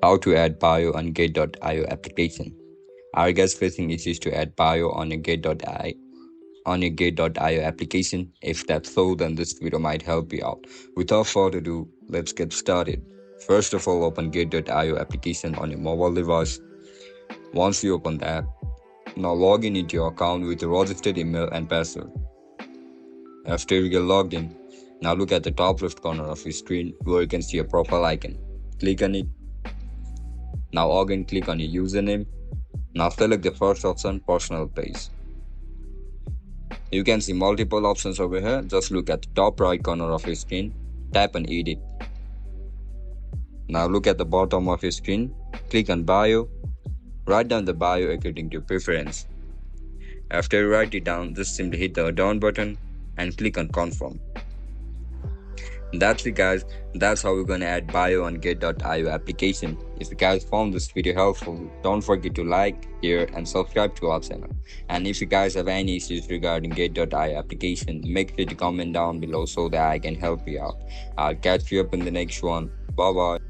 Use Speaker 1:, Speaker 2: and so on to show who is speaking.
Speaker 1: How to add bio on Gate.io application. Are you guys facing issues to add bio on your Gate.io application? If that's so, then this video might help you out. Without further ado, let's get started. First of all, open Gate.io application on your mobile device. Once you open the app, now log in into your account with your registered email and password. After you get logged in, now look at the top left corner of your screen where you can see a profile icon. Click on it. Now again click on your username. Now select the first option, personal page. You can see multiple options over here. Just look at the top right corner of your screen, tap on edit. Now look at the bottom of your screen, click on bio, write down the bio according to your preference. After you write it down, just simply hit the down button and click on confirm. That's it guys, that's how we're gonna add bio on Gate.io application. If you guys found this video helpful, don't forget to like, share and subscribe to our channel. And if you guys have any issues regarding Gate.io application, make sure to comment down below so that I can help you out. I'll catch you up in the next one. Bye bye.